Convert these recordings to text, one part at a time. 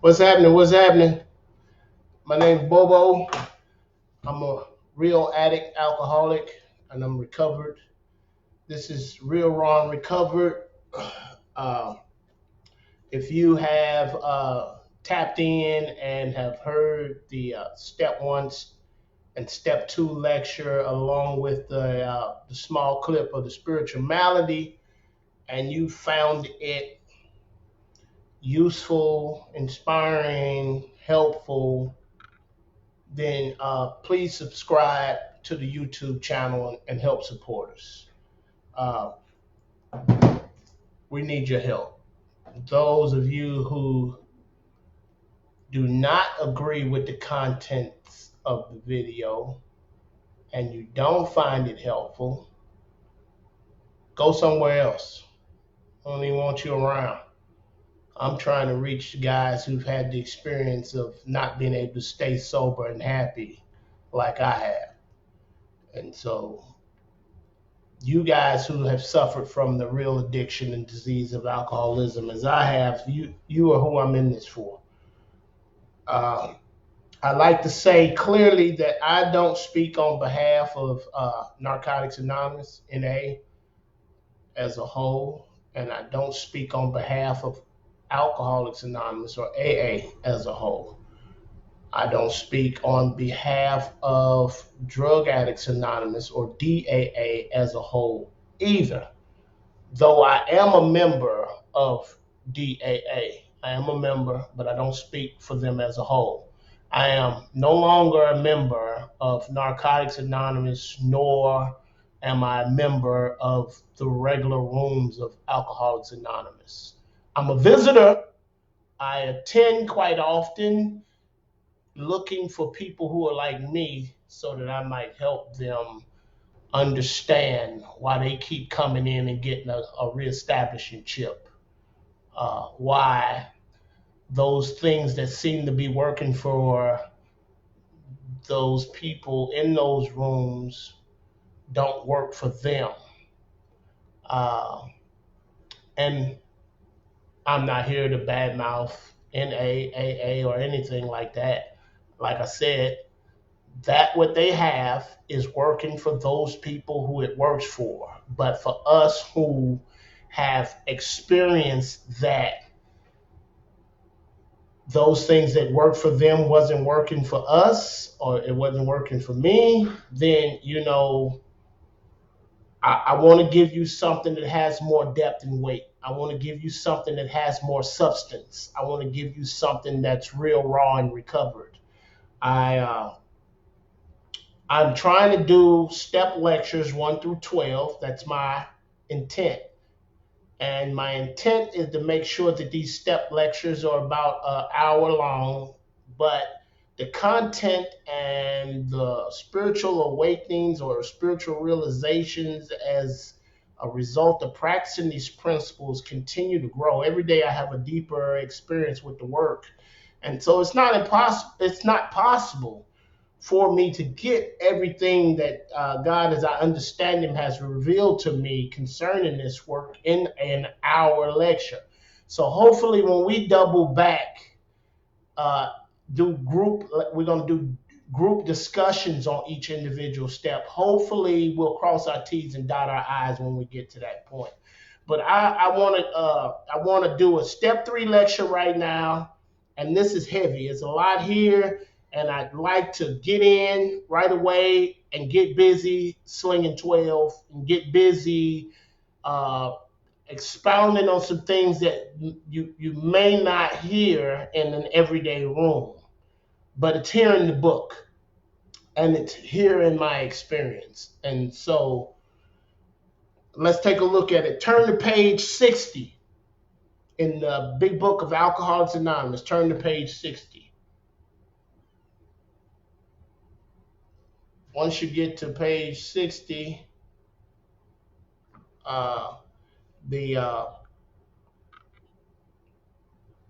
What's happening? What's happening? My name's Bobo. I'm a real addict, alcoholic, and I'm recovered. This is Real Raw and Recovered. Uh, if you have tapped in and have heard the step one and step two lecture along with the small clip of the spiritual malady, and you found it useful, inspiring, helpful, then please subscribe to the YouTube channel and help support us. Uh, we need your help. Those of you who do not agree with the contents of the video and you don't find it helpful, go somewhere else. I don't even want you around. I'm trying to reach guys who've had the experience of not being able to stay sober and happy like I have. And so you guys who have suffered from the real addiction and disease of alcoholism as I have, you are who I'm in this for. Uh, I like to say clearly that I don't speak on behalf of Narcotics Anonymous, NA, as a whole, and I don't speak on behalf of Alcoholics Anonymous or AA as a whole. I don't speak on behalf of Drug Addicts Anonymous or DAA as a whole either. Though I am a member of DAA, I am a member, but I don't speak for them as a whole. I am no longer a member of Narcotics Anonymous, nor am I a member of the regular rooms of Alcoholics Anonymous. I'm a visitor. I attend quite often looking for people who are like me so that I might help them understand why they keep coming in and getting a reestablishing chip. Why those things that seem to be working for those people in those rooms don't work for them. Uh, and I'm not here to badmouth NAAA or anything like that. Like I said, that what they have is working for those people who it works for. But for us who have experienced that those things that worked for them wasn't working for us or it wasn't working for me, then I want to give you something that has more depth and weight. I want to give you something that has more substance. I want to give you something that's real raw and recovered. I I'm trying to do step lectures 1 through 12. That's my intent. And my intent is to make sure that these step lectures are about an hour long, but the content and the spiritual awakenings or spiritual realizations as a result of practicing these principles continue to grow. Every day I have a deeper experience with the work. And so it's not possible for me to get everything that God, as I understand Him, has revealed to me concerning this work in an hour lecture. So hopefully, when we double back, uh, we're going to do group discussions on each individual step. Hopefully, we'll cross our T's and dot our I's when we get to that point. But I want to do a step 3 lecture right now, and this is heavy. It's a lot here, and I'd like to get in right away and get busy slinging 12 and get busy uh, expounding on some things that you may not hear in an everyday room, but it's here in the book and it's here in my experience. And so let's take a look at it. Turn to page 60 in the big book of Alcoholics Anonymous. Turn to page 60. Once you get to page 60, uh, the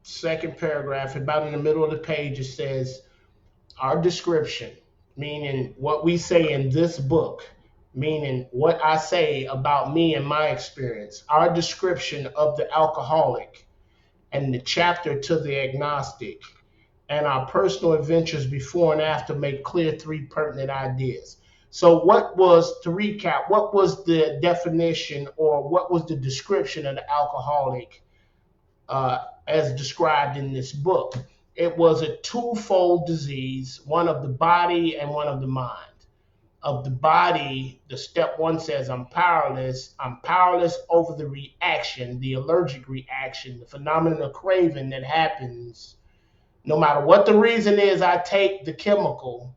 second paragraph, about in the middle of the page, it says, our description, meaning what we say in this book, meaning what I say about me and my experience, our description of the alcoholic and the chapter to the agnostic, and our personal adventures before and after make clear three pertinent ideas. So, to recap, what was the definition or what was the description of the alcoholic as described in this book? It was a twofold disease, one of the body and one of the mind. Of the body, the step one says, I'm powerless. I'm powerless over the reaction, the allergic reaction, the phenomenon of craving that happens. No matter what the reason is, I take the chemical,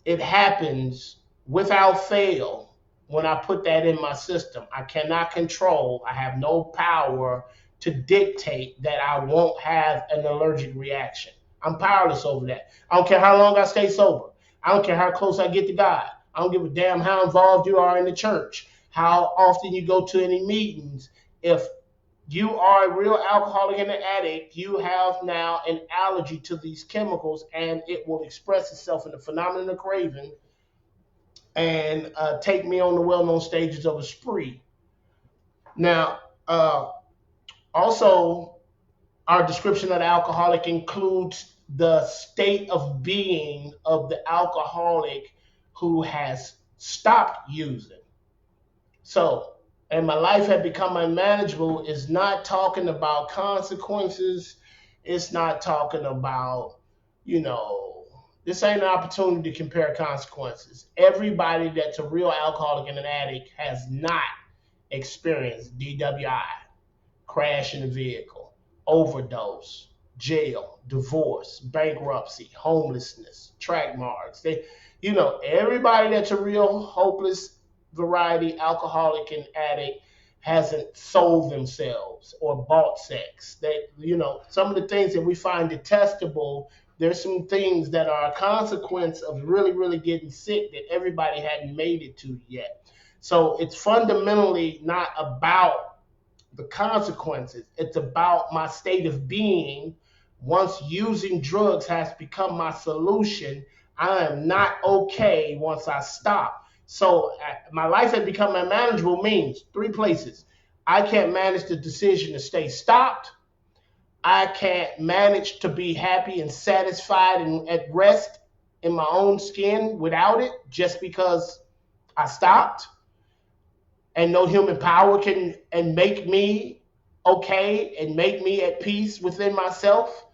it happens without fail when I put that in my system. I cannot control, I have no power to dictate that I won't have an allergic reaction. I'm powerless over that. I don't care how long I stay sober. I don't care how close I get to God. I don't give a damn how involved you are in the church, how often you go to any meetings. If you are a real alcoholic and an addict, you have now an allergy to these chemicals, and it will express itself in the phenomenon of craving and take me on the well-known stages of a spree. Now, also, our description of the alcoholic includes the state of being of the alcoholic who has stopped using. So, and my life had become unmanageable is not talking about consequences. It's not talking about, this ain't an opportunity to compare consequences. Everybody that's a real alcoholic and an addict has not experienced DWI, crash in a vehicle, overdose, jail, divorce, bankruptcy, homelessness, track marks. Everybody that's a real hopeless variety alcoholic and addict hasn't sold themselves or bought sex. Some of the things that we find detestable, there's some things that are a consequence of really, really getting sick that everybody hadn't made it to yet. So it's fundamentally not about the consequences. It's about my state of being. Once using drugs has become my solution, I am not okay once I stop. So my life had become unmanageable means three places. I can't manage the decision to stay stopped. I can't manage to be happy and satisfied and at rest in my own skin without it just because I stopped. And no human power can and make me okay and make me at peace within myself.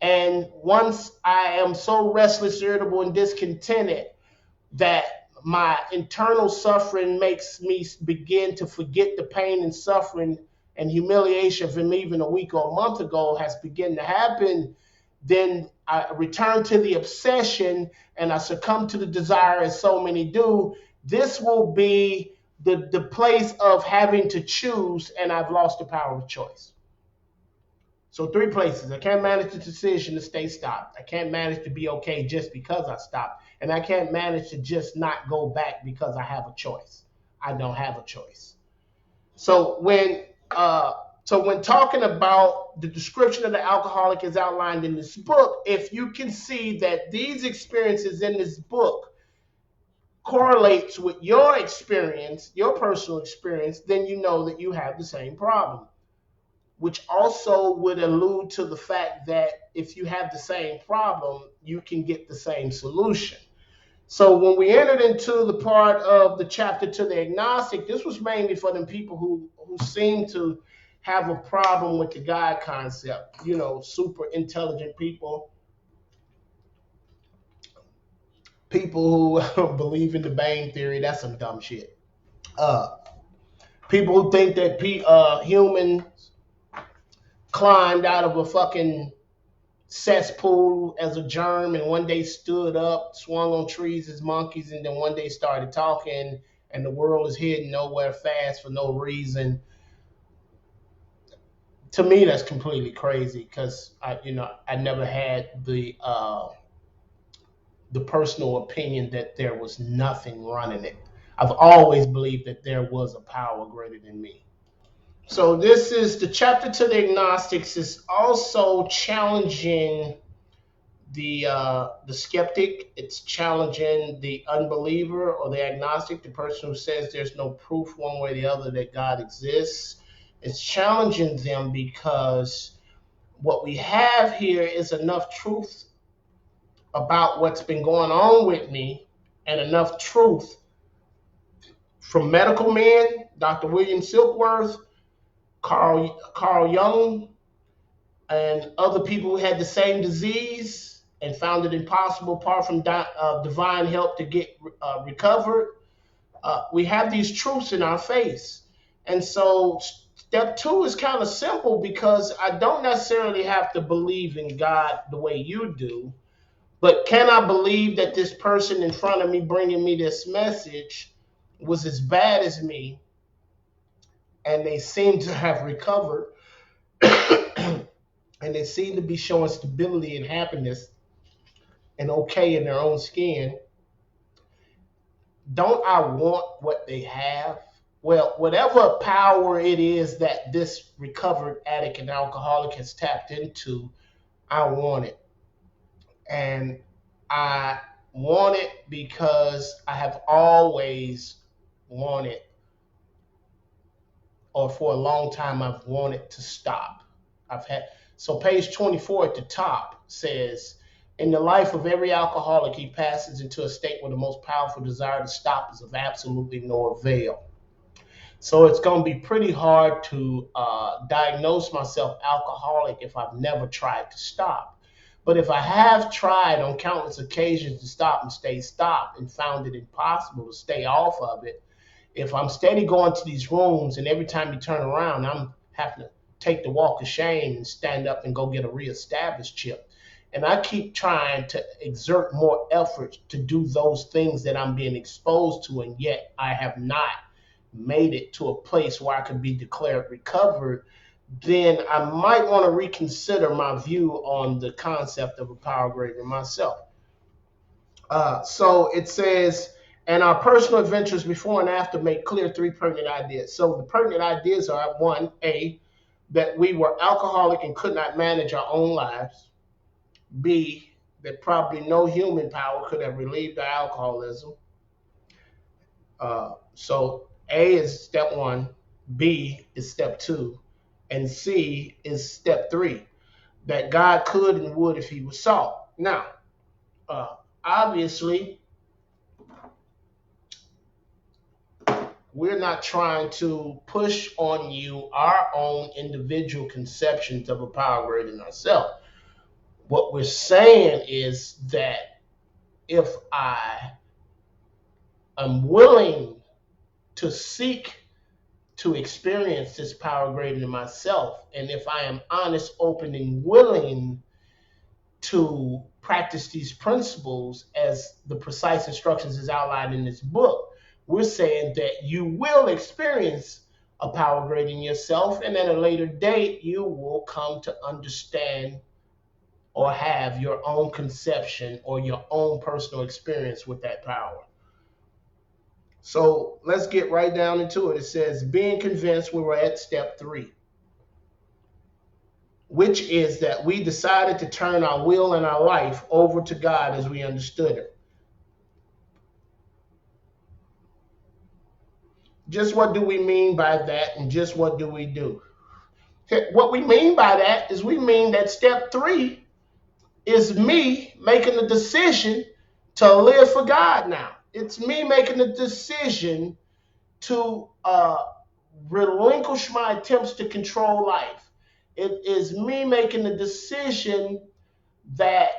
And once I am so restless, irritable, and discontented that my internal suffering makes me begin to forget the pain and suffering and humiliation from even a week or a month ago has begun to happen, then I return to the obsession and I succumb to the desire as so many do. This will be the place of having to choose, and I've lost the power of choice. So three places. I can't manage the decision to stay stopped. I can't manage to be okay just because I stopped. And I can't manage to just not go back because I have a choice. I don't have a choice. So when talking about the description of the alcoholic as outlined in this book, if you can see that these experiences in this book correlates with your experience, your personal experience, then you know that you have the same problem, which also would allude to the fact that if you have the same problem, you can get the same solution. So when we entered into the part of the chapter to the agnostic, this was mainly for them people who seem to have a problem with the God concept, super intelligent people who believe in the Bang Theory. That's some dumb shit. People who think that humans climbed out of a fucking cesspool as a germ and one day stood up, swung on trees as monkeys, and then one day started talking, and the world is heading nowhere fast for no reason. To me, that's completely crazy because I never had the personal opinion that there was nothing running it. I've always believed that there was a power greater than me. So this is the chapter to the agnostics is also challenging the skeptic. It's challenging the unbeliever or the agnostic, the person who says there's no proof one way or the other that God exists. It's challenging them because What we have here is enough truth about what's been going on with me, and enough truth from medical men, Dr. William Silkworth, Carl Jung, and other people who had the same disease and found it impossible, apart from divine help, to get recovered. We have these truths in our face. And so step two is kind of simple, because I don't necessarily have to believe in God the way you do, but can I believe that this person in front of me bringing me this message was as bad as me, and they seem to have recovered, and they seem to be showing stability and happiness and okay in their own skin? Don't I want what they have? Well, whatever power it is that this recovered addict and alcoholic has tapped into, I want it. And I want it because I have always wanted, or for a long time, I've wanted to stop. I've had So page 24 at the top says, in the life of every alcoholic, he passes into a state where the most powerful desire to stop is of absolutely no avail. So it's going to be pretty hard to diagnose myself alcoholic if I've never tried to stop. But if I have tried on countless occasions to stop and stay stopped and found it impossible to stay off of it, if I'm steady going to these rooms and every time you turn around, I'm having to take the walk of shame and stand up and go get a reestablished chip, and I keep trying to exert more effort to do those things that I'm being exposed to, and yet I have not made it to a place where I can be declared recovered, then I might want to reconsider my view on the concept of a power greater than myself. So it says, and our personal adventures before and after make clear three pertinent ideas. So the pertinent ideas are: one, A, that we were alcoholic and could not manage our own lives. B, that probably no human power could have relieved our alcoholism. So A is step one, B is step two, and C is step three, that God could and would if he was sought. Now, obviously, we're not trying to push on you our own individual conceptions of a power greater than ourselves. What we're saying is that if I am willing to seek to experience this power greater than myself, and if I am honest, open, and willing to practice these principles as the precise instructions is outlined in this book, we're saying that you will experience a power greater than yourself, and at a later date, you will come to understand or have your own conception or your own personal experience with that power. So let's get right down into it. It says, being convinced, we were at step three, which is that we decided to turn our will and our life over to God as we understood it. Just what do we mean by that, and just what do we do? What we mean by that is, we mean that step three is me making the decision to live for God now. It's me making the decision to relinquish my attempts to control life. It is me making the decision that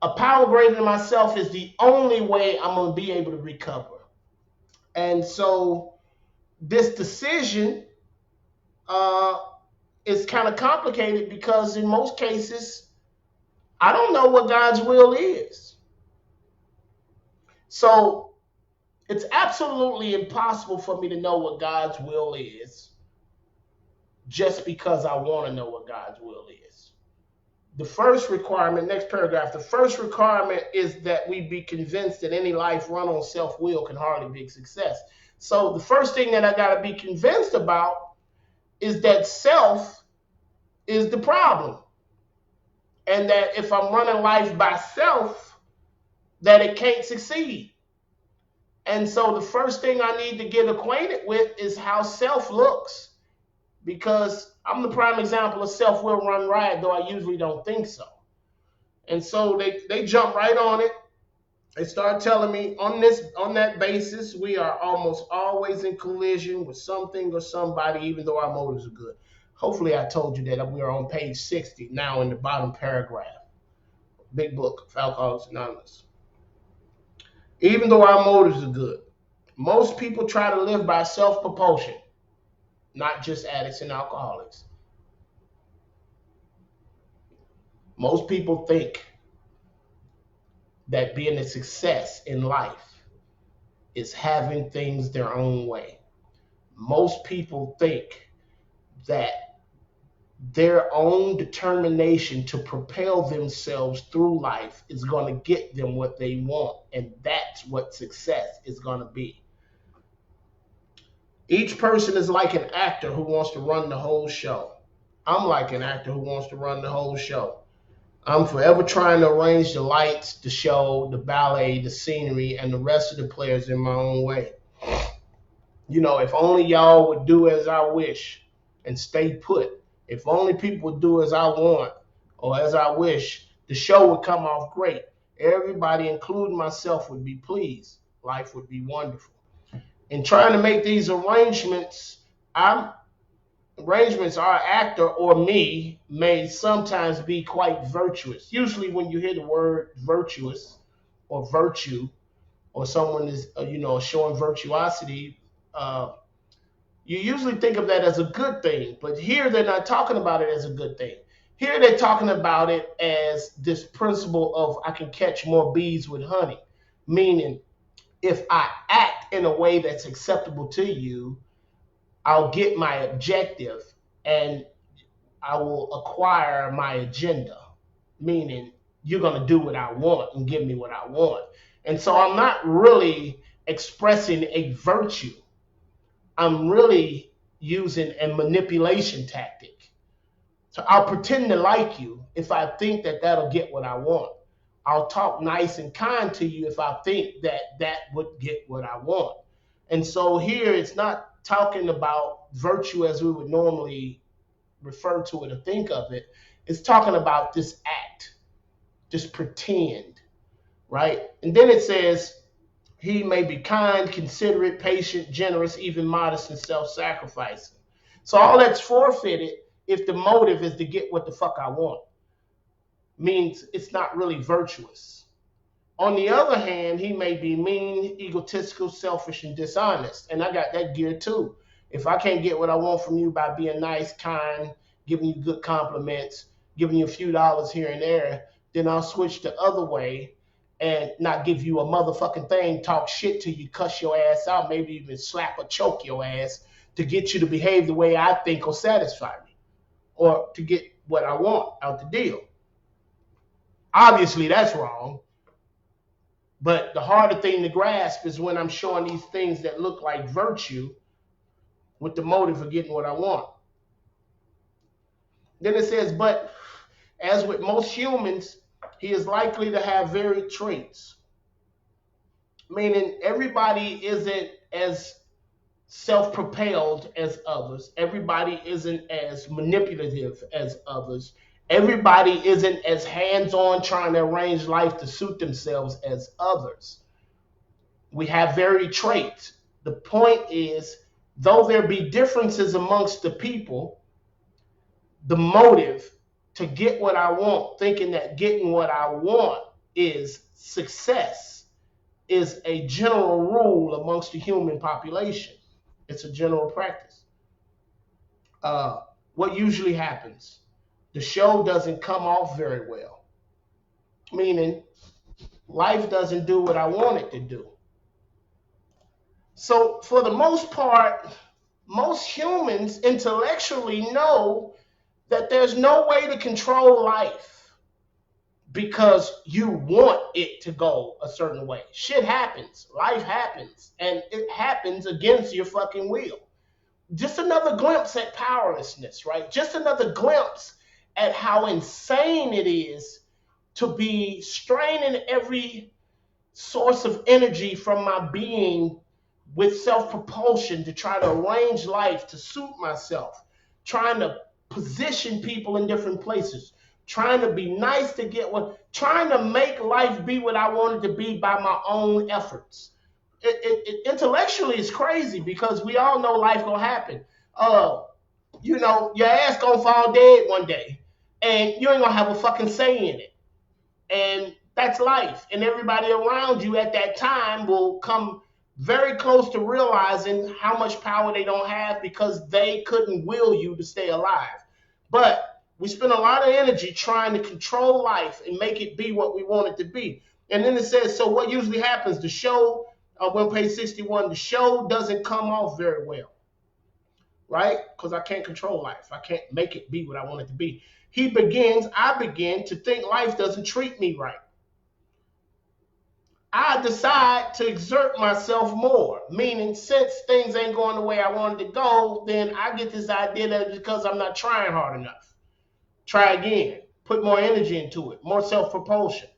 a power greater than myself is the only way I'm going to be able to recover. And so this decision is kind of complicated, because in most cases, I don't know what God's will is. So it's absolutely impossible for me to know what God's will is just because I want to know what God's will is. The first requirement, next paragraph, the first requirement is that we be convinced that any life run on self-will can hardly be a success. So the first thing that I got to be convinced about is that self is the problem. And that if I'm running life by self, that it can't succeed. And so the first thing I need to get acquainted with is how self looks. because I'm the prime example of self-will run riot, though I usually don't think so. And so they jump right on it. They start telling me on that basis, we are almost always in collision with something or somebody, even though our motives are good. Hopefully, I told you that we are on page 60 now in the bottom paragraph. Big book of Alcoholics Anonymous. Even though our motives are good, most people try to live by self-propulsion, not just addicts and alcoholics. Most people think that being a success in life is having things their own way. Most people think that their own determination to propel themselves through life is going to get them what they want, and that's what success is going to be. Each person is like an actor who wants to run the whole show. I'm like an actor who wants to run the whole show. I'm forever trying to arrange the lights, the show, the ballet, the scenery, and the rest of the players in my own way. If only y'all would do as I wish and stay put. If only people would do as I want or as I wish, the show would come off great. Everybody, including myself, would be pleased. Life would be wonderful. In trying to make these arrangements, our actor or me may sometimes be quite virtuous. Usually when you hear the word virtuous or virtue, or someone is, showing virtuosity, you usually think of that as a good thing. But here they're not talking about it as a good thing. Here they're talking about it as this principle of I can catch more bees with honey, meaning if I act in a way that's acceptable to you, I'll get my objective and I will acquire my agenda, meaning you're going to do what I want and give me what I want. And so I'm not really expressing a virtue. I'm really using a manipulation tactic. So I'll pretend to like you if I think that that'll get what I want. I'll talk nice and kind to you if I think that that would get what I want. And so here it's not talking about virtue as we would normally refer to it or think of it. It's talking about this act, just pretend, right? And then it says, he may be kind, considerate, patient, generous, even modest and self-sacrificing. So all that's forfeited if the motive is to get what the fuck I want. Means it's not really virtuous. On the other hand, he may be mean, egotistical, selfish, and dishonest. And I got that gear too. If I can't get what I want from you by being nice, kind, giving you good compliments, giving you a few dollars here and there, then I'll switch the other way and not give you a motherfucking thing, talk shit to you, cuss your ass out, maybe even slap or choke your ass to get you to behave the way I think will satisfy me or to get what I want out the deal. Obviously, that's wrong. But the harder thing to grasp is when I'm showing these things that look like virtue with the motive of getting what I want. Then it says, but as with most humans, he is likely to have varied traits. Meaning everybody isn't as self-propelled as others. Everybody isn't as manipulative as others. Everybody isn't as hands-on trying to arrange life to suit themselves as others. We have varied traits. The point is, though there be differences amongst the people, the motive to get what I want, thinking that getting what I want is success, is a general rule amongst the human population. It's a general practice. What usually happens? The show doesn't come off very well, meaning life doesn't do what I want it to do. So for the most part, most humans intellectually know that there's no way to control life because you want it to go a certain way. Shit happens, life happens, and it happens against your fucking will. Just another glimpse at powerlessness, right? Just another glimpse at how insane it is to be straining every source of energy from my being with self-propulsion to try to arrange life to suit myself. trying to position people in different places, trying to be nice to get what, trying to make life be what I wanted to be by my own efforts. Intellectually, it's crazy because we all know life gonna happen. Uh, your ass gonna fall dead one day, and you ain't gonna have a fucking say in it. And that's life. And everybody around you at that time will come very close to realizing how much power they don't have because they couldn't will you to stay alive. But we spend a lot of energy trying to control life and make it be what we want it to be. And then it says, so what usually happens? The show, when page 61, the show doesn't come off very well, right? Because I can't control life. I can't make it be what I want it to be. I begin to think life doesn't treat me right. I decide to exert myself more, meaning since things ain't going the way I wanted to go, then I get this idea that it's because I'm not trying hard enough. Try again, put more energy into it, more self-propulsion,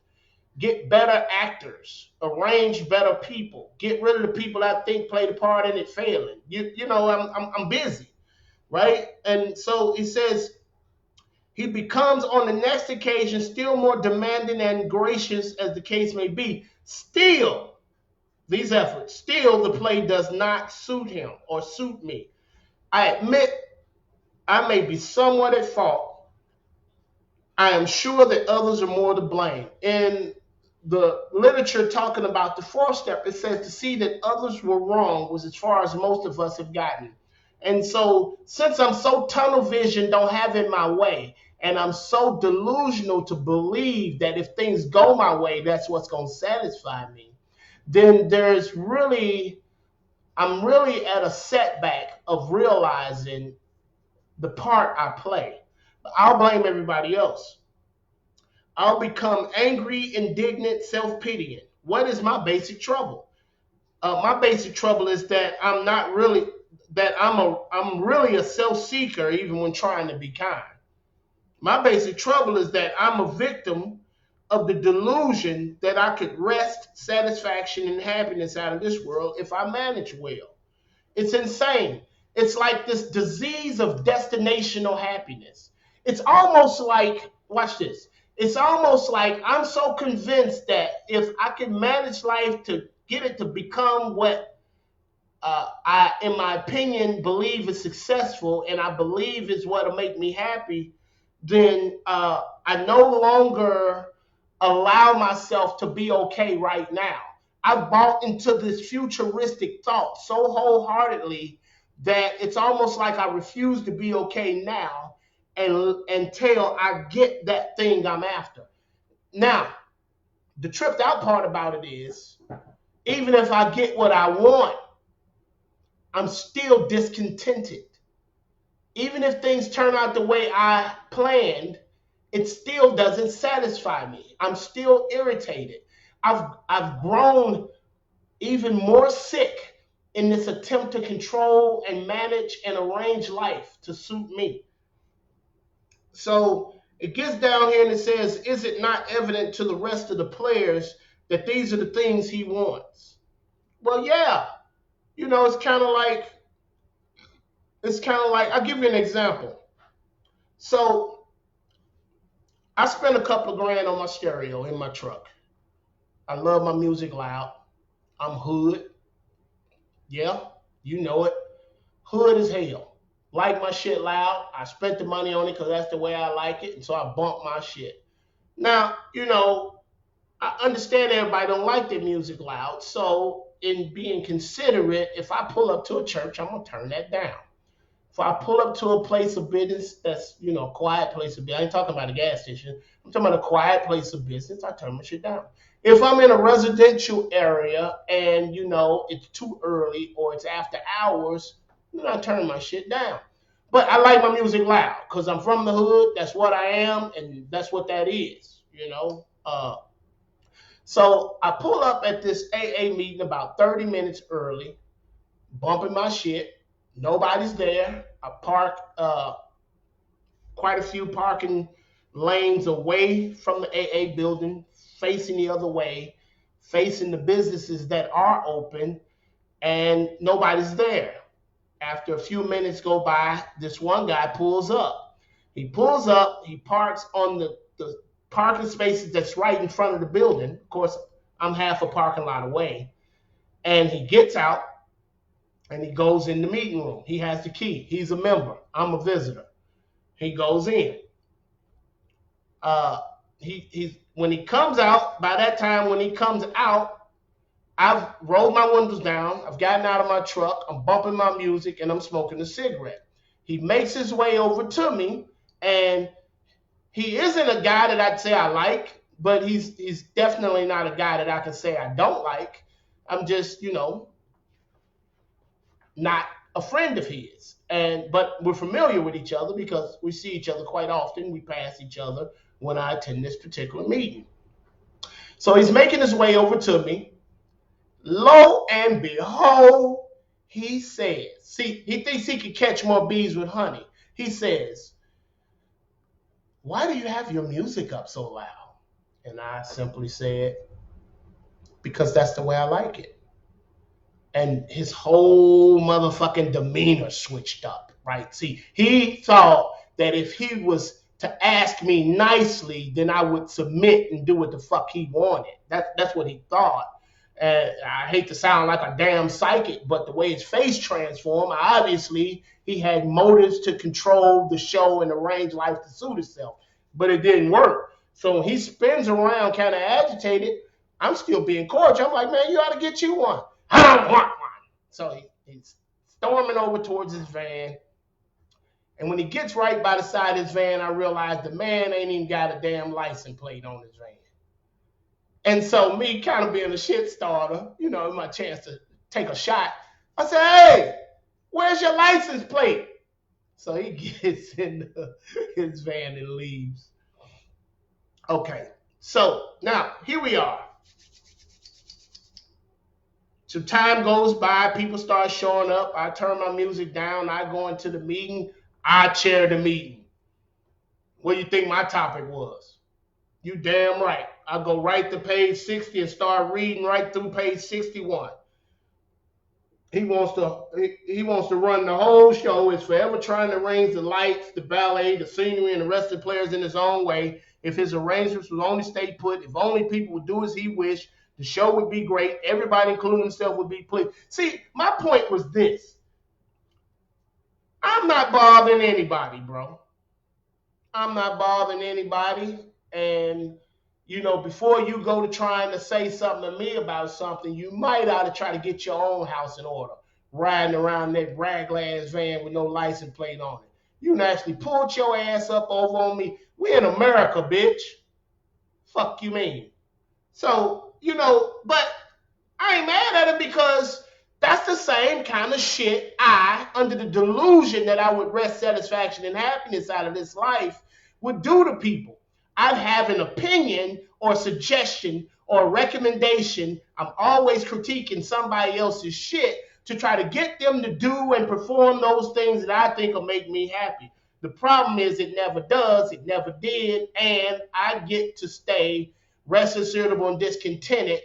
get better actors, arrange better people, get rid of the people I think played a part in it failing. I'm busy, right? And so it says, he becomes on the next occasion still more demanding and gracious as the case may be. Still, these efforts, still the play does not suit him or suit me. I admit I may be somewhat at fault. I am sure that others are more to blame. In the literature talking about the fourth step, it says to see that others were wrong was as far as most of us have gotten. And so, since I'm so tunnel vision, don't have it my way, and I'm so delusional to believe that if things go my way, that's what's going to satisfy me, then I'm really at a setback of realizing the part I play. I'll blame everybody else. I'll become angry, indignant, self-pitying. What is my basic trouble? My basic trouble is that I'm really a self-seeker even when trying to be kind. My basic trouble is that I'm a victim of the delusion that I could wrest satisfaction and happiness out of this world if I manage well. It's insane. It's like this disease of destinational happiness. It's almost like, watch this. It's almost like I'm so convinced that if I can manage life to get it to become what I, in my opinion, believe is successful and I believe is what will make me happy, then I no longer allow myself to be okay right now. I've bought into this futuristic thought so wholeheartedly that it's almost like I refuse to be okay now until I get that thing I'm after. Now, the tripped out part about it is, even if I get what I want, I'm still discontented. Even if things turn out the way I planned, it still doesn't satisfy me. I'm still irritated. I've grown even more sick in this attempt to control and manage and arrange life to suit me. So it gets down here and it says, is it not evident to the rest of the players that these are the things he wants? Well, yeah. It's kind of like, I'll give you an example. So I spent a couple of grand on my stereo in my truck. I love my music loud. I'm hood. Yeah, you know it. Hood as hell. Like my shit loud. I spent the money on it because that's the way I like it. And so I bump my shit. Now, I understand everybody don't like their music loud. So in being considerate, if I pull up to a church, I'm going to turn that down. If I pull up to a place of business that's, a quiet place of business, I ain't talking about a gas station. I'm talking about a quiet place of business, I turn my shit down. If I'm in a residential area and, it's too early or it's after hours, I turn my shit down. But I like my music loud because I'm from the hood. That's what I am, and that's what that is. So I pull up at this AA meeting about 30 minutes early, bumping my shit. Nobody's there. I park quite a few parking lanes away from the AA building, facing the other way, facing the businesses that are open, and nobody's there. After a few minutes go by, this one guy pulls up. He pulls up, he parks on the parking spaces that's right in front of the building. Of course, I'm half a parking lot away. And he gets out and he goes in the meeting room. He has the key. He's a member. I'm a visitor. He goes in. He's when he comes out, by that time when he comes out, I've rolled my windows down, I've gotten out of my truck, I'm bumping my music, and I'm smoking a cigarette. He makes his way over to me, and he isn't a guy that I'd say I like, but he's definitely not a guy that I can say I don't like. I'm just, not a friend of his. But we're familiar with each other because we see each other quite often. We pass each other when I attend this particular meeting. So he's making his way over to me. Lo and behold, he says, see, he thinks he can catch more bees with honey. He says, "Why do you have your music up so loud?" And I simply said, "Because that's the way I like it." And his whole motherfucking demeanor switched up, right? See, he thought that if he was to ask me nicely, then I would submit and do what the fuck he wanted. That's what he thought. And I hate to sound like a damn psychic, but the way his face transformed, obviously he had motives to control the show and arrange life to suit himself. But it didn't work. So he spins around kind of agitated. I'm still being cordial. I'm like, "Man, you ought to get you one." "I don't want one." So he's storming over towards his van. And when he gets right by the side of his van, I realize the man ain't even got a damn license plate on his van. And so me kind of being a shit starter, my chance to take a shot, I said, "Hey, where's your license plate?" So he gets in his van and leaves. Okay, so now here we are. So time goes by, people start showing up. I turn my music down. I go into the meeting. I chair the meeting. What do you think my topic was? You damn right. I go right to page 60 and start reading right through page 61. He wants to run the whole show. Is forever trying to arrange the lights, the ballet, the scenery, and the rest of the players in his own way. If his arrangements would only stay put, if only people would do as he wished, the show would be great. Everybody, including himself, would be pleased. See, my point was this. I'm not bothering anybody, bro. I'm not bothering anybody. And, before you go to trying to say something to me about something, you might ought to try to get your own house in order. Riding around that raglass van with no license plate on it. You actually pulled your ass up over on me. We in America, bitch. Fuck you mean? So, but I ain't mad at it because that's the same kind of shit under the delusion that I would wrest satisfaction and happiness out of this life, would do to people. I'd have an opinion or suggestion or recommendation. I'm always critiquing somebody else's shit to try to get them to do and perform those things that I think will make me happy. The problem is it never does, it never did, and I get to stay restless, irritable, and discontented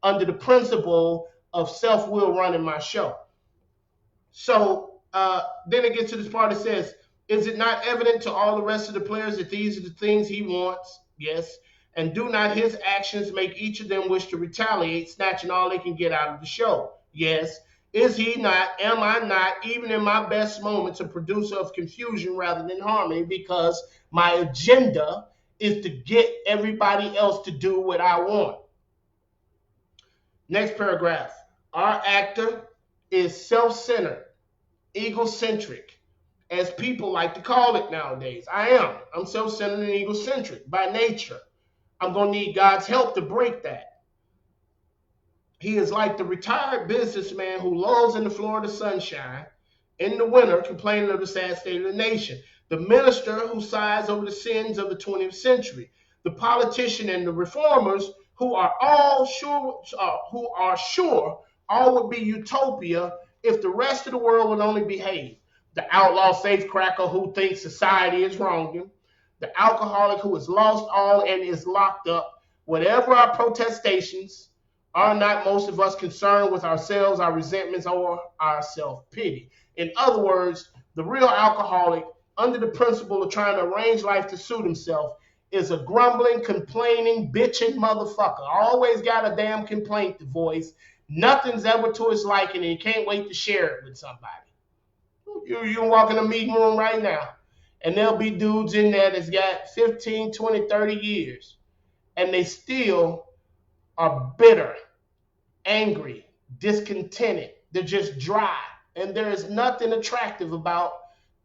under the principle of self-will running my show. So then it gets to this part that says, "Is it not evident to all the rest of the players that these are the things he wants?" Yes. "And do not his actions make each of them wish to retaliate, snatching all they can get out of the show?" Yes. "Is he not, am I not, even in my best moments, a producer of confusion rather than harmony, because my agenda is to get everybody else to do what I want?" Next paragraph. "Our actor is self-centered, egocentric, as people like to call it nowadays. I am. I'm self-centered and egocentric by nature. I'm going to need God's help to break that. He is like the retired businessman who lolls in the Florida sunshine in the winter, complaining of the sad state of the nation. The minister who sighs over the sins of the 20th century. The politician and the reformers who are sure all would be utopia if the rest of the world would only behave. The outlaw safecracker who thinks society is wronging. The alcoholic who has lost all and is locked up. Whatever our protestations, are not most of us concerned with ourselves, our resentments, or our self-pity? In other words, the real alcoholic, under the principle of trying to arrange life to suit himself, is a grumbling, complaining, bitching motherfucker. Always got a damn complaint voice. Nothing's ever to his liking, and he can't wait to share it with somebody. You can walk in a meeting room right now, and there'll be dudes in there that's got 15, 20, 30 years, and they still are bitter, angry, discontented. They're just dry, and there is nothing attractive about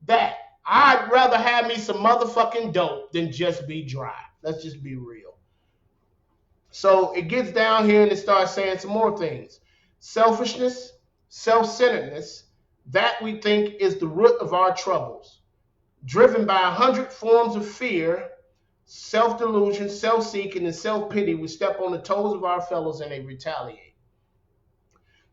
that. I'd rather have me some motherfucking dope than just be dry. Let's just be real. So it gets down here and it starts saying some more things. Selfishness, self-centeredness, that we think is the root of our troubles. Driven by 100 forms of fear, self-delusion, self-seeking, and self-pity, we step on the toes of our fellows and they retaliate.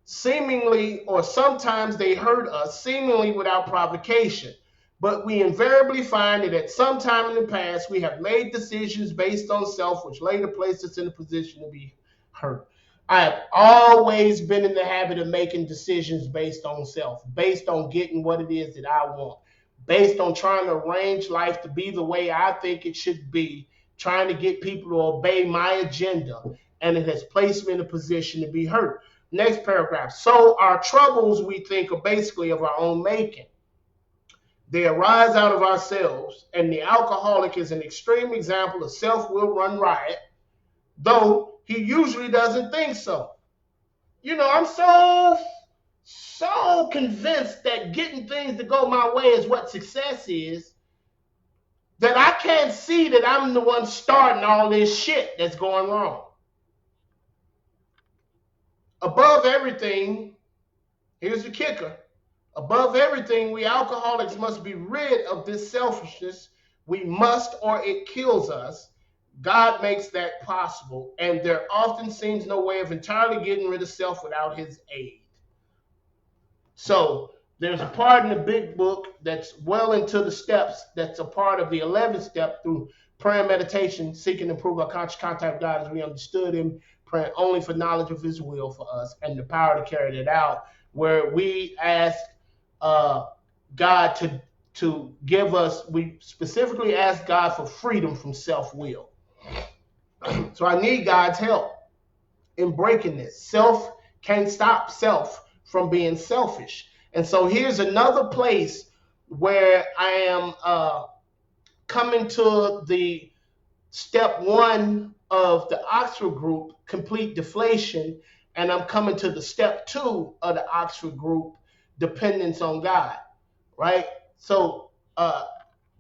Seemingly, or sometimes they hurt us, seemingly without provocation. But we invariably find that at some time in the past, we have made decisions based on self, which later placed us in a position to be hurt. I have always been in the habit of making decisions based on self, based on getting what it is that I want, based on trying to arrange life to be the way I think it should be, trying to get people to obey my agenda, and it has placed me in a position to be hurt. Next paragraph. So our troubles, we think, are basically of our own making. They arise out of ourselves, and the alcoholic is an extreme example of self-will run riot, though he usually doesn't think so. You know, I'm so convinced that getting things to go my way is what success is, that I can't see that I'm the one starting all this shit that's going wrong. Above everything, here's the kicker. Above everything, we alcoholics must be rid of this selfishness. We must, or it kills us. God makes that possible, and there often seems no way of entirely getting rid of self without his aid. So there's a part in the big book that's well into the steps, that's a part of the 11th step through prayer and meditation, seeking to improve our conscious contact with God as we understood him, praying only for knowledge of his will for us and the power to carry it out, where we ask God to give us, we specifically ask God for freedom from self-will. So I need God's help in breaking this. Self can't stop self from being selfish. And so here's another place where I am coming to the step 1 of the Oxford group, complete deflation, and I'm coming to the step 2 of the Oxford group, dependence on God, right? So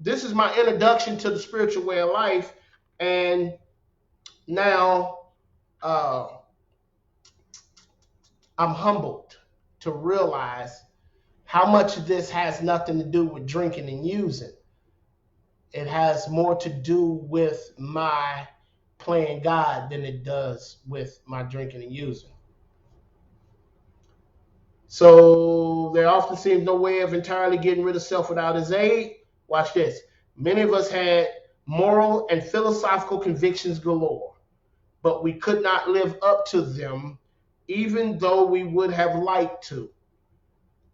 this is my introduction to the spiritual way of life, and now I'm humbled to realize how much of this has nothing to do with drinking and using. It has more to do with my playing God than it does with my drinking and using. So there often seems no way of entirely getting rid of self without his aid. Watch this. Many of us had moral and philosophical convictions galore, but we could not live up to them, even though we would have liked to.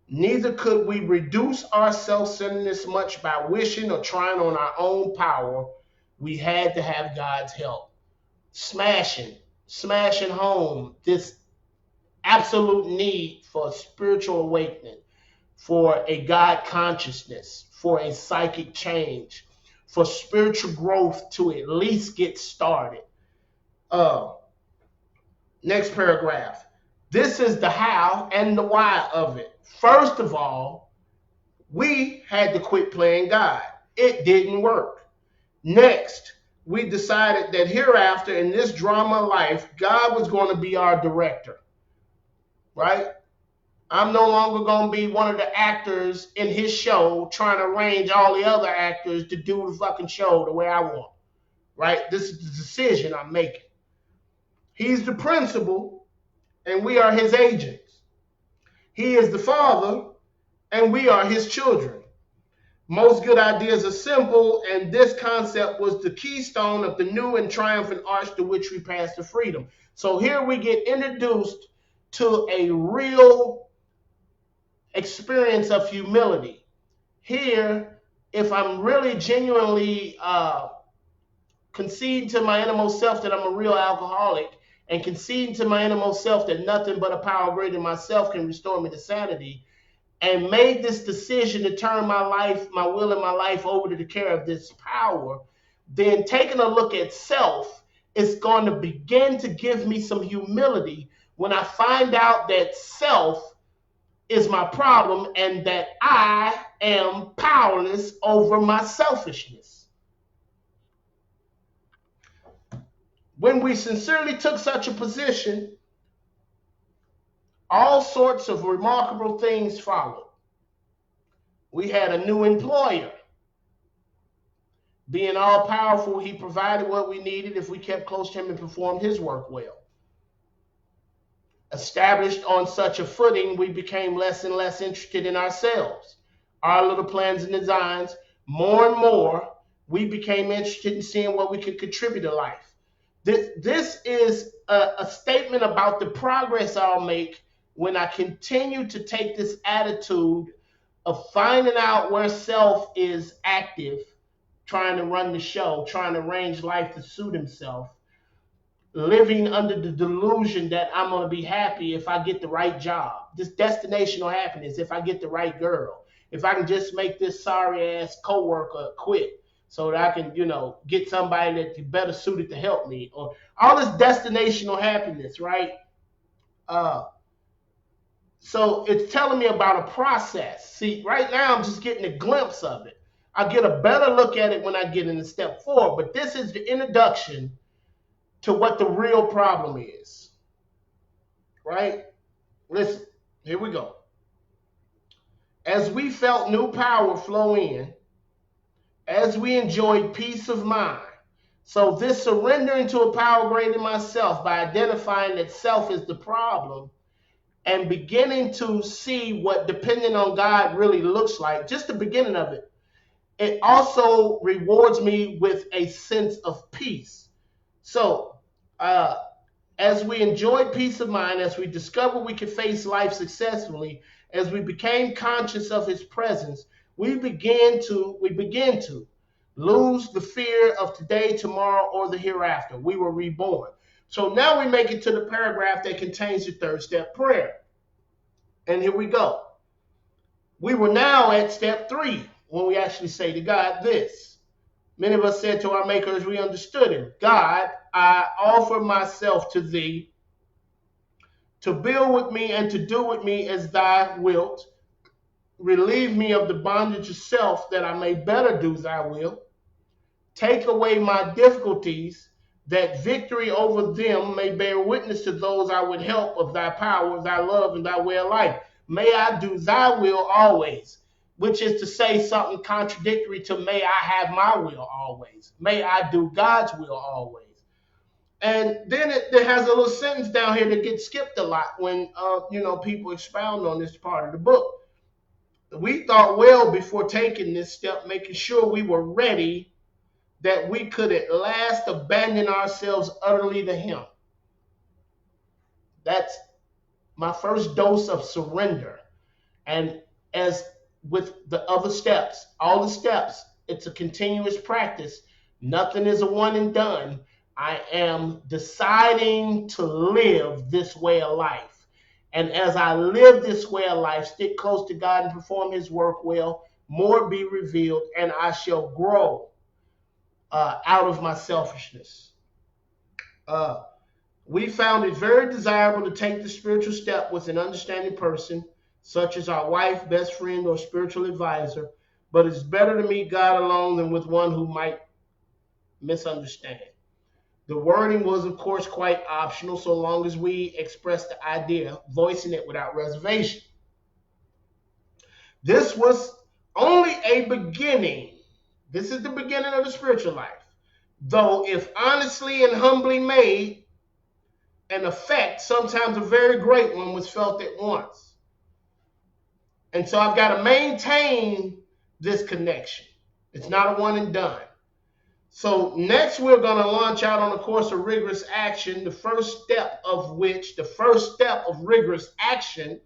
Neither could we reduce our self-centeredness much by wishing or trying on our own power. We had to have God's help. Smashing home this absolute need for spiritual awakening, for a God consciousness, for a psychic change, for spiritual growth to at least get started. Next paragraph. This is the how and the why of it. First of all, we had to quit playing God. It didn't work. Next, we decided that hereafter in this drama life, God was going to be our director, right? I'm no longer going to be one of the actors in his show trying to arrange all the other actors to do the fucking show the way I want, right? This is the decision I'm making. He's the principal, and we are his agents. He is the father, and we are his children. Most good ideas are simple, and this concept was the keystone of the new and triumphant arch to which we pass to freedom. So here we get introduced to a real experience of humility. Here, if I'm really genuinely conceding to my innermost self that I'm a real alcoholic, and conceding to my innermost self that nothing but a power greater than myself can restore me to sanity, and made this decision to turn my life, my will and my life over to the care of this power, then taking a look at self is going to begin to give me some humility when I find out that self is my problem and that I am powerless over my selfishness. When we sincerely took such a position, all sorts of remarkable things followed. We had a new employer. Being all powerful, he provided what we needed if we kept close to him and performed his work well. Established on such a footing, we became less and less interested in ourselves, our little plans and designs. More and more, we became interested in seeing what we could contribute to life. This is a statement about the progress I'll make when I continue to take this attitude of finding out where self is active, trying to run the show, trying to arrange life to suit himself, living under the delusion that I'm going to be happy if I get the right job. This destinational happiness, if I get the right girl, if I can just make this sorry ass coworker quit so that I can, get somebody that's better suited to help me, or all this destinational happiness, right? Uh, so it's telling me about a process. See, right now I'm just getting a glimpse of it. I get a better look at it when I get into step 4, but this is the introduction to what the real problem is, right? Listen, here we go. As we felt new power flow in, as we enjoyed peace of mind, so this surrendering to a power greater than myself by identifying that self is the problem and beginning to see what depending on God really looks like, just the beginning of it, it also rewards me with a sense of peace. So, as we enjoyed peace of mind, as we discovered we could face life successfully, as we became conscious of his presence, we began to lose the fear of today, tomorrow, or the hereafter. We were reborn. So now we make it to the paragraph that contains the third step prayer. And here we go. We were now at step 3 when we actually say to God this. Many of us said to our Maker as we understood him, God, I offer myself to thee to build with me and to do with me as thy wilt. Relieve me of the bondage of self that I may better do thy will. Take away my difficulties that victory over them may bear witness to those I would help of thy power, thy love, and thy way of life. May I do thy will always, which is to say something contradictory to may I have my will always. May I do God's will always. And then it has a little sentence down here that gets skipped a lot when people expound on this part of the book. We thought well before taking this step, making sure we were ready, that we could at last abandon ourselves utterly to him. That's my first dose of surrender. And as with the other steps, all the steps, it's a continuous practice. Nothing is a one and done. I am deciding to live this way of life. And as I live this way of life, stick close to God and perform his work well, more be revealed, and I shall grow out of my selfishness. We found it very desirable to take the spiritual step with an understanding person, such as our wife, best friend, or spiritual advisor, but it's better to meet God alone than with one who might misunderstand. The wording was, of course, quite optional so long as we expressed the idea, voicing it without reservation. This was only a beginning. This is the beginning of the spiritual life. Though, if honestly and humbly made, an effect, sometimes a very great one, was felt at once. And so I've got to maintain this connection. It's not a one and done. So next we're going to launch out on a course of rigorous action, the first step of rigorous action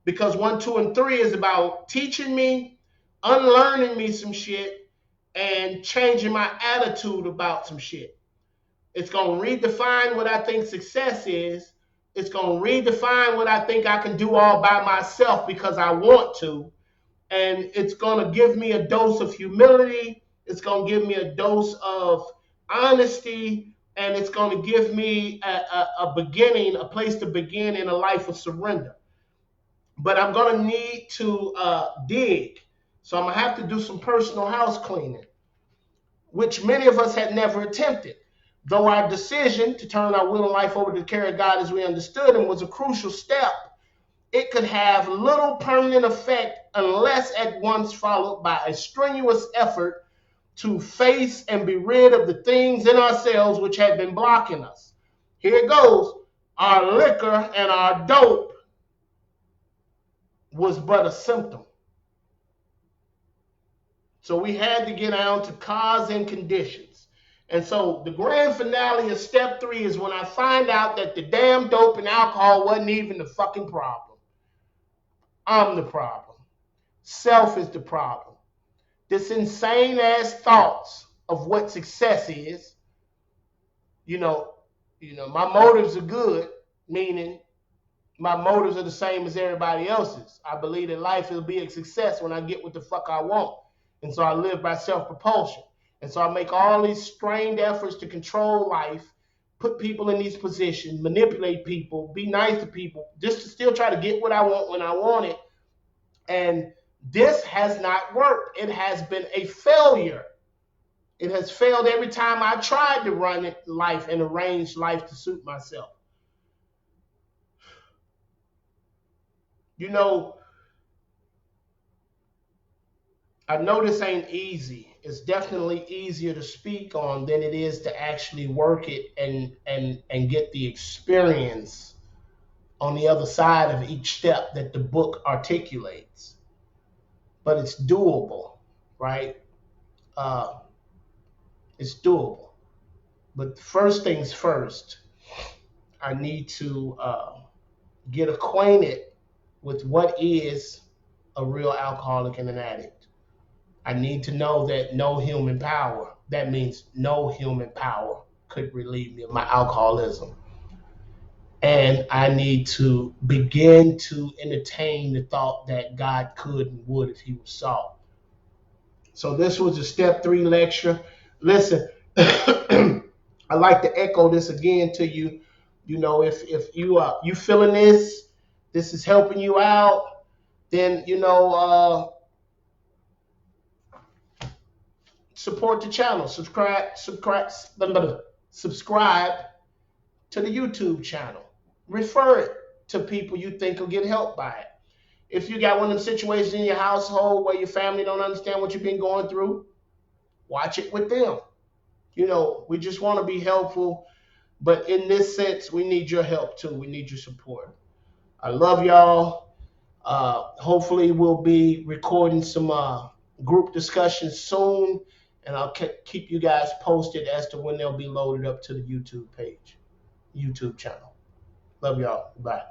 because 1, 2, and 3 is about teaching me, unlearning me some shit, and changing my attitude about some shit. It's going to redefine what I think success is. It's going to redefine what I think I can do all by myself because I want to. And it's going to give me a dose of humility. It's going to give me a dose of honesty. And it's going to give me a beginning, a place to begin in a life of surrender. But I'm going to need to dig. So I'm going to have to do some personal house cleaning, which many of us had never attempted. Though our decision to turn our will and life over to the care of God as we understood Him was a crucial step, it could have little permanent effect unless at once followed by a strenuous effort to face and be rid of the things in ourselves which had been blocking us. Here it goes. Our liquor and our dope was but a symptom. So we had to get down to cause and conditions. And so the grand finale of step 3 is when I find out that the damn dope and alcohol wasn't even the fucking problem. I'm the problem. Self is the problem. This insane ass thoughts of what success is, my motives are good, meaning my motives are the same as everybody else's. I believe that life will be a success when I get what the fuck I want. And so I live by self-propulsion. And so I make all these strained efforts to control life, put people in these positions, manipulate people, be nice to people, just to still try to get what I want when I want it. And this has not worked. It has been a failure. It has failed every time I tried to run life and arrange life to suit myself. I know this ain't easy. It's definitely easier to speak on than it is to actually work it and get the experience on the other side of each step that the book articulates. But it's doable, right? It's doable. But first things first, I need to get acquainted with what is a real alcoholic and an addict. I need to know that no human power, that means no human power, could relieve me of my alcoholism. And I need to begin to entertain the thought that God could and would if He was sought. So this was a step 3 lecture. Listen, I'd like to echo this again to you. If you feeling this is helping you out, then support the channel. Subscribe to the YouTube channel. Refer it to people you think will get help by it. If you got one of them situations in your household where your family don't understand what you've been going through, watch it with them. We just want to be helpful, but in this sense, we need your help too. We need your support. I love y'all. Hopefully, we'll be recording some group discussions soon, and I'll keep you guys posted as to when they'll be loaded up to the YouTube channel. Love y'all. Bye.